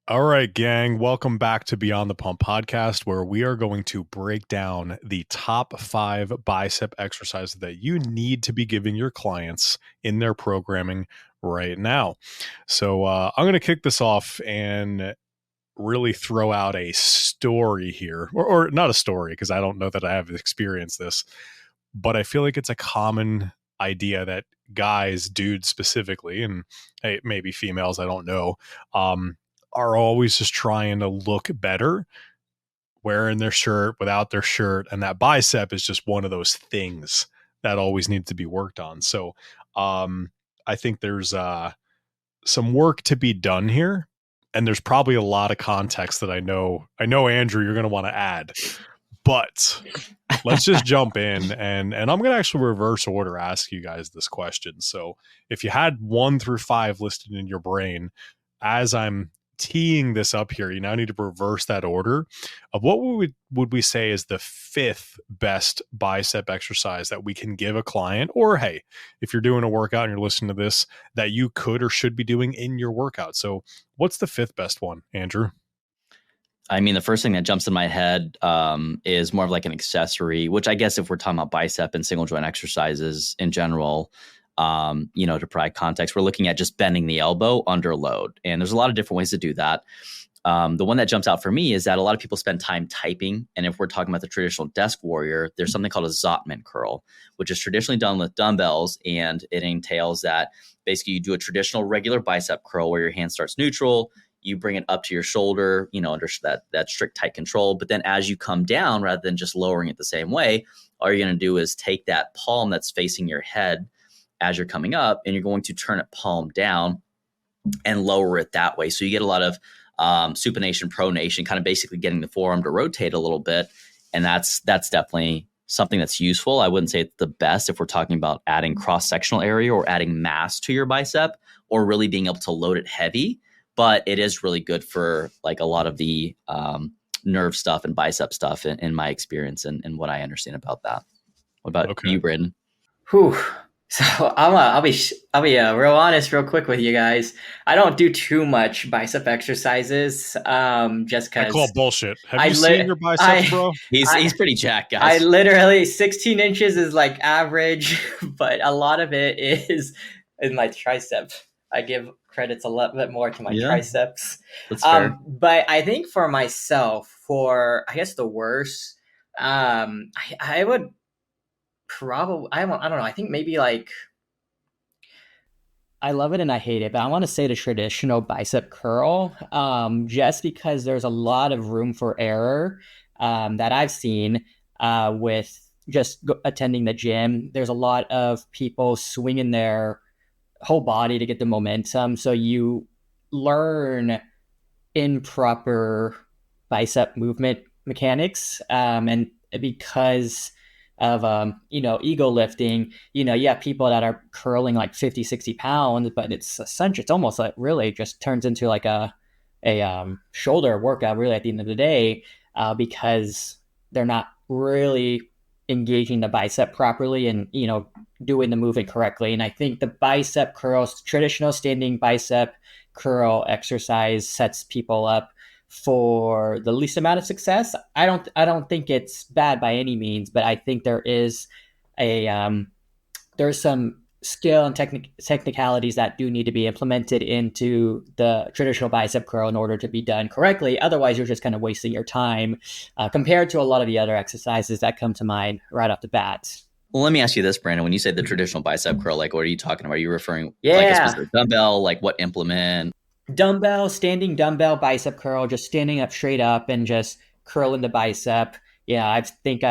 All right, gang, welcome back to Beyond the Pump podcast, where we are going to break down the top 5 bicep exercises that you need to be giving your clients in their programming right now. So I'm going to kick this off and really throw out a story here, or not a story, because I don't know that I have experienced this, but I feel like it's a common idea that guys, dudes specifically, and hey, maybe females, I don't know, are always just trying to look better, wearing their shirt, without their shirt. And that bicep is just one of those things that always needs to be worked on. So I think there's some work to be done here. And there's probably a lot of context that I know, Andrew, you're going to want to add, but let's just jump in and I'm going to actually reverse order ask you guys this question. So if you had 1 through 5 listed in your brain, as I'm teeing this up here, you now need to reverse that order of what would we say is the 5th best bicep exercise that we can give a client, or hey, if you're doing a workout and you're listening to this, that you could or should be doing in your workout. So what's the 5th best one, Andrew? I mean, the first thing that jumps in my head is more of like an accessory, which I guess if we're talking about bicep and single joint exercises in general, to provide context, we're looking at just bending the elbow under load. And there's a lot of different ways to do that. The one that jumps out for me is that a lot of people spend time typing. And if we're talking about the traditional desk warrior, there's something called a Zottman Curl, which is traditionally done with dumbbells. And it entails that basically you do a traditional regular bicep curl where your hand starts neutral. You bring it up to your shoulder, under that strict tight control. But then as you come down, rather than just lowering it the same way, all you're going to do is take that palm that's facing your head as you're coming up, and you're going to turn it palm down and lower it that way. So you get a lot of supination, pronation, kind of basically getting the forearm to rotate a little bit. And that's definitely something that's useful. I wouldn't say it's the best if we're talking about adding cross-sectional area or adding mass to your bicep or really being able to load it heavy. But it is really good for like a lot of the nerve stuff and bicep stuff in my experience and what I understand about that. What about you, Brandon? Whew. So I'll be real honest, real quick with you guys. I don't do too much bicep exercises, just because. I call bullshit. Have you seen your biceps, bro? He's pretty jacked, guys. I literally 16 inches is like average, but a lot of it is in my tricep. I give credits a lot bit more to my triceps. That's fair. But I think for myself, for I guess the worst, I would. Probably, I don't know. I think maybe like I love it and I hate it, but I want to say the traditional bicep curl, just because there's a lot of room for error that I've seen with just attending the gym. There's a lot of people swinging their whole body to get the momentum, so you learn improper bicep movement mechanics, and because of ego lifting, you have people that are curling like 50, 60 pounds, but it's essentially, it's almost like really just turns into like a shoulder workout really at the end of the day, because they're not really engaging the bicep properly and doing the movement correctly. And I think the bicep curls, traditional standing bicep curl exercise, sets people up for the least amount of success. I don't think it's bad by any means, but I think there is there's some skill and technicalities that do need to be implemented into the traditional bicep curl in order to be done correctly. Otherwise, you're just kind of wasting your time compared to a lot of the other exercises that come to mind right off the bat. Well, let me ask you this, Brandon. When you say the traditional bicep curl, like what are you talking about? Are you referring like a specific dumbbell? Like what implement? Dumbbell, standing dumbbell bicep curl, just standing up straight up and just curling the bicep. Yeah, I did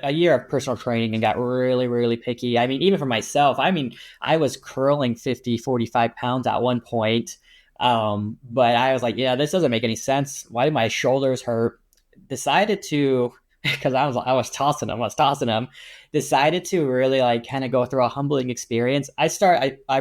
a year of personal training and got really, really picky. I mean, even for myself, I was curling 50, 45 pounds at one point. But I was like, yeah, this doesn't make any sense. Why do my shoulders hurt? Decided to, because I was tossing them, decided to really like kind of go through a humbling experience. I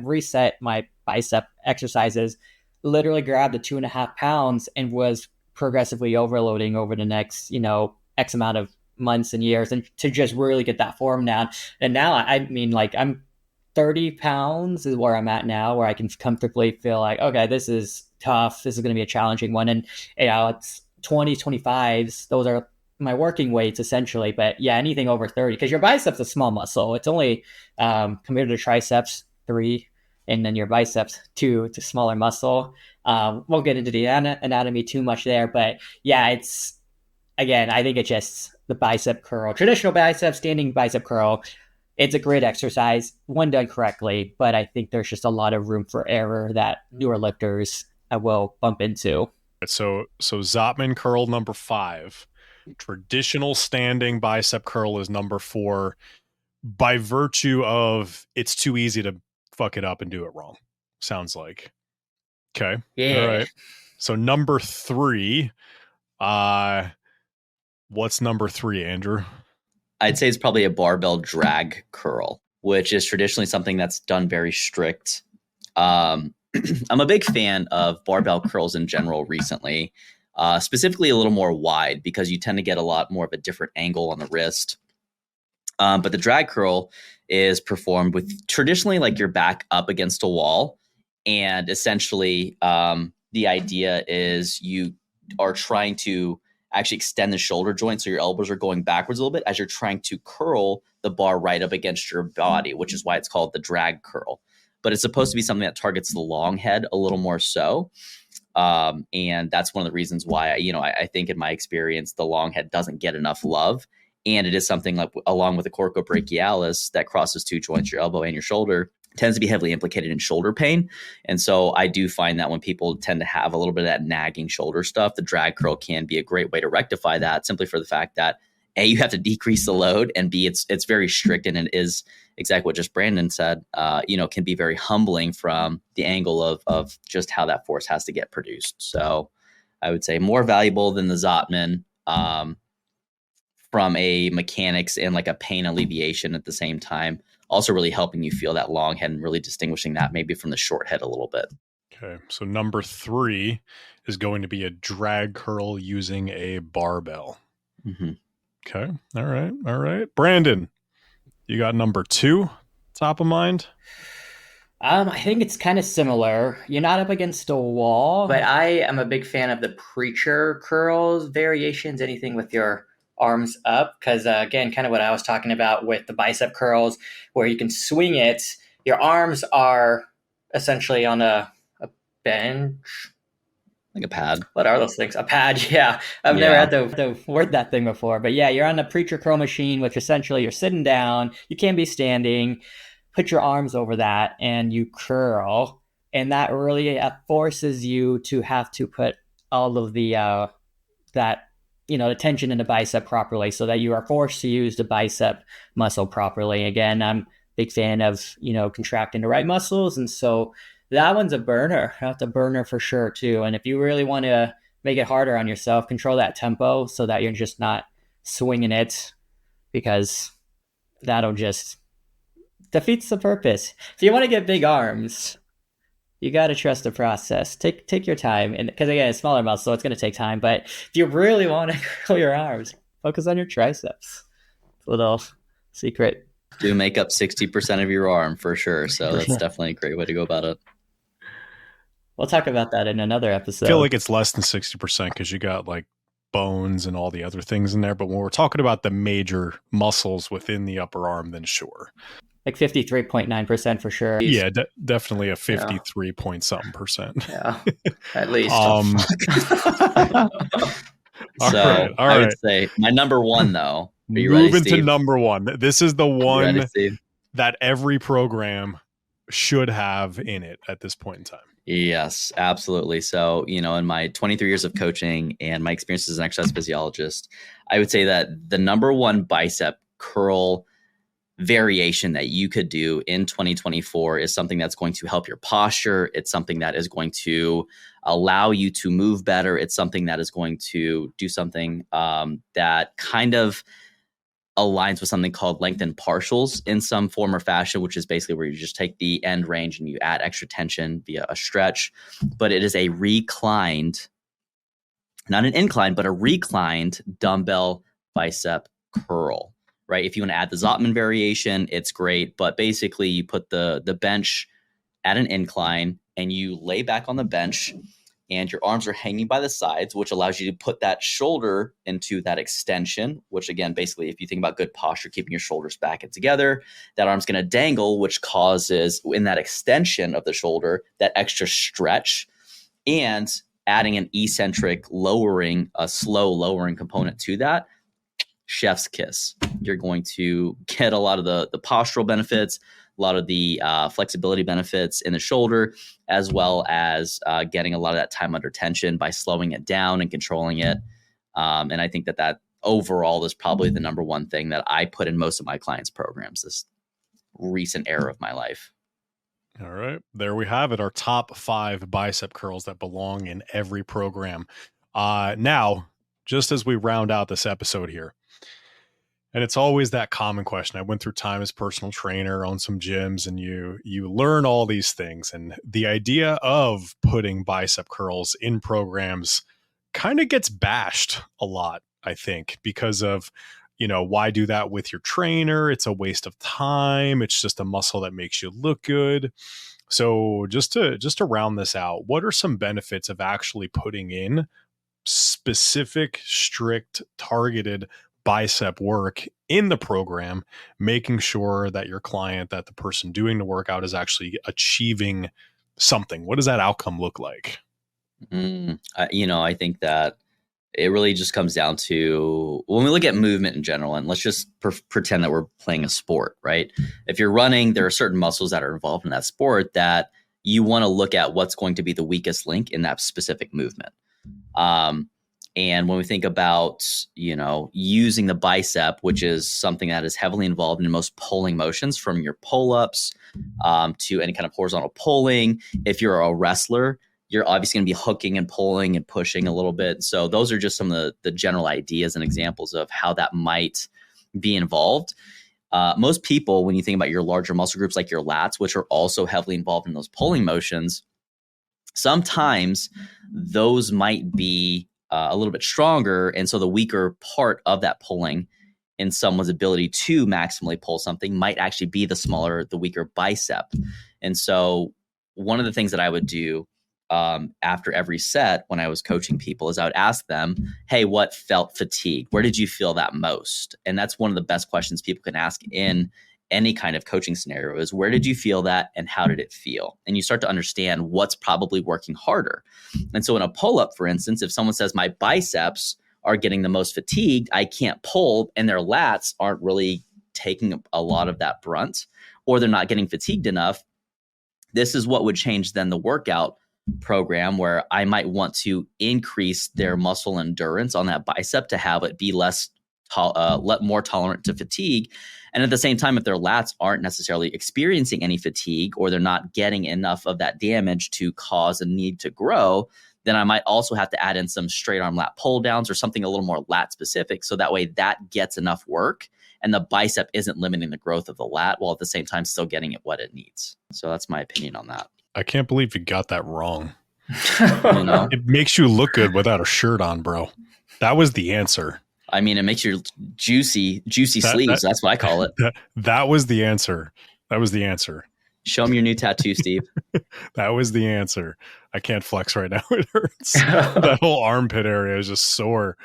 reset my bicep exercises, literally grabbed the 2.5 pounds and was progressively overloading over the next, X amount of months and years, and to just really get that form down. And now, I mean, like I'm 30 pounds is where I'm at now, where I can comfortably feel like, okay, this is tough. This is going to be a challenging one. And, it's 20, 25s. Those are my working weights essentially. But yeah, anything over 30, because your biceps is a small muscle. It's only compared to triceps, 3, and then your biceps, 2. It's a smaller muscle. Won't get into the anatomy too much there, but yeah, again, I think it's just the bicep curl, traditional bicep, standing bicep curl. It's a great exercise when done correctly, but I think there's just a lot of room for error that newer lifters will bump into. So Zottman curl number 5, traditional standing bicep curl is number 4, by virtue of it's too easy to fuck it up and do it wrong. Sounds like. Okay. Yeah. All right. So number 3, what's number 3, Andrew? I'd say it's probably a barbell drag curl, which is traditionally something that's done very strict. I'm a big fan of barbell curls in general recently, specifically a little more wide, because you tend to get a lot more of a different angle on the wrist. But the drag curl is performed with traditionally like your back up against a wall. And essentially, the idea is you are trying to actually extend the shoulder joint, so your elbows are going backwards a little bit as you're trying to curl the bar right up against your body, which is why it's called the drag curl. But it's supposed to be something that targets the long head a little more so. And that's one of the reasons why, I think in my experience, the long head doesn't get enough love. And it is something like, along with the coracobrachialis that crosses 2 joints, your elbow and your shoulder, tends to be heavily implicated in shoulder pain. And so I do find that when people tend to have a little bit of that nagging shoulder stuff, the drag curl can be a great way to rectify that, simply for the fact that A, you have to decrease the load, and B, it's very strict, and it is exactly what just Brandon said, can be very humbling from the angle of just how that force has to get produced. So I would say more valuable than the Zottman, from a mechanics and like a pain alleviation at the same time. Also really helping you feel that long head and really distinguishing that maybe from the short head a little bit. Okay. So number 3 is going to be a drag curl using a barbell. Mm-hmm. Okay. All right. Brandon, you got number 2 top of mind? I think it's kind of similar. You're not up against a wall, but I am a big fan of the preacher curls, variations, anything with your arms up, because again, kind of what I was talking about with the bicep curls, where you can swing it. Your arms are essentially on a bench. Like a pad. What are those things? A pad, yeah. I've never had to word that thing before. But yeah, you're on a preacher curl machine, which essentially you're sitting down. You can't be standing. Put your arms over that and you curl. And that really forces you to have to put all of the the tension in the bicep properly, so that you are forced to use the bicep muscle properly. Again, I'm a big fan of, contracting the right muscles. And so that one's a burner. That's a burner for sure too. And if you really want to make it harder on yourself, control that tempo so that you're just not swinging it, because that'll just defeats the purpose. If you want to get big arms, you got to trust the process. Take your time, and because again, it's smaller muscle, so it's going to take time. But if you really want to curl your arms, focus on your triceps. It's a little secret. Do make up 60% of your arm for sure. So that's definitely a great way to go about it. We'll talk about that in another episode. I feel like it's less than 60% because you got like bones and all the other things in there. But when we're talking about the major muscles within the upper arm, then sure. Like 53.9% for sure. Yeah, definitely a 53 point something percent. Yeah, at least. So I would say my number 1 though. Moving to number 1. This is the one that every program should have in it at this point in time. Yes, absolutely. So, in my 23 years of coaching and my experience as an exercise physiologist, I would say that the number 1 bicep curl variation that you could do in 2024 is something that's going to help your posture. It's something that is going to allow you to move better. It's something that is going to do something that kind of aligns with something called lengthened partials in some form or fashion, which is basically where you just take the end range and you add extra tension via a stretch. But it is a reclined, not an incline, but a reclined dumbbell bicep curl. right? If you want to add the Zottman variation, it's great. But basically, you put the bench at an incline and you lay back on the bench and your arms are hanging by the sides, which allows you to put that shoulder into that extension, which again, basically, if you think about good posture, keeping your shoulders back and together, that arm's going to dangle, which causes in that extension of the shoulder, that extra stretch, and adding an eccentric lowering, a slow lowering component to that. Chef's kiss. You're going to get a lot of the postural benefits, a lot of the flexibility benefits in the shoulder, as well as getting a lot of that time under tension by slowing it down and controlling it. And I think that overall is probably the number one thing that I put in most of my clients' programs this recent era of my life. All right. There we have it. Our top 5 bicep curls that belong in every program. Now, just as we round out this episode here, and it's always that common question. I went through time as personal trainer, own some gyms, and you learn all these things. And the idea of putting bicep curls in programs kind of gets bashed a lot, I think, because of, why do that with your trainer? It's a waste of time. It's just a muscle that makes you look good. So just to round this out, what are some benefits of actually putting in specific, strict, targeted bicep work in the program, making sure that your client, that the person doing the workout is actually achieving something? What does that outcome look like? I think that it really just comes down to when we look at movement in general, and let's just pretend that we're playing a sport, right? If you're running, there are certain muscles that are involved in that sport that you want to look at what's going to be the weakest link in that specific movement. And when we think about, using the bicep, which is something that is heavily involved in most pulling motions, from your pull-ups to any kind of horizontal pulling. If you're a wrestler, you're obviously going to be hooking and pulling and pushing a little bit. So those are just some of the general ideas and examples of how that might be involved. Most people, when you think about your larger muscle groups like your lats, which are also heavily involved in those pulling motions, sometimes those might be a little bit stronger. And so the weaker part of that pulling in someone's ability to maximally pull something might actually be the weaker bicep. And so one of the things that I would do after every set when I was coaching people is I would ask them, hey, what felt fatigued? Where did you feel that most? And that's one of the best questions people can ask in any kind of coaching scenario is, where did you feel that and how did it feel? And you start to understand what's probably working harder. And so in a pull-up, for instance, if someone says my biceps are getting the most fatigued, I can't pull, and their lats aren't really taking a lot of that brunt, or they're not getting fatigued enough, this is what would change then the workout program, where I might want to increase their muscle endurance on that bicep to have it be more tolerant to fatigue. And at the same time, if their lats aren't necessarily experiencing any fatigue, or they're not getting enough of that damage to cause a need to grow, then I might also have to add in some straight arm lat pull downs or something a little more lat specific. So that way that gets enough work and the bicep isn't limiting the growth of the lat, while at the same time still getting it what it needs. So that's my opinion on that. I can't believe you got that wrong. It makes you look good without a shirt on, bro. That was the answer. I mean, it makes your juicy sleeves. That's what I call it. That was the answer. That was the answer. Show me your new tattoo, Steve. That was the answer. I can't flex right now. It hurts. That whole armpit area is just sore.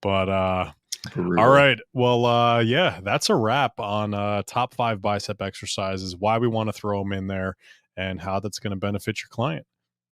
But all right. Well, yeah, that's a wrap on top 5 bicep exercises, why we want to throw them in there, and how that's going to benefit your client.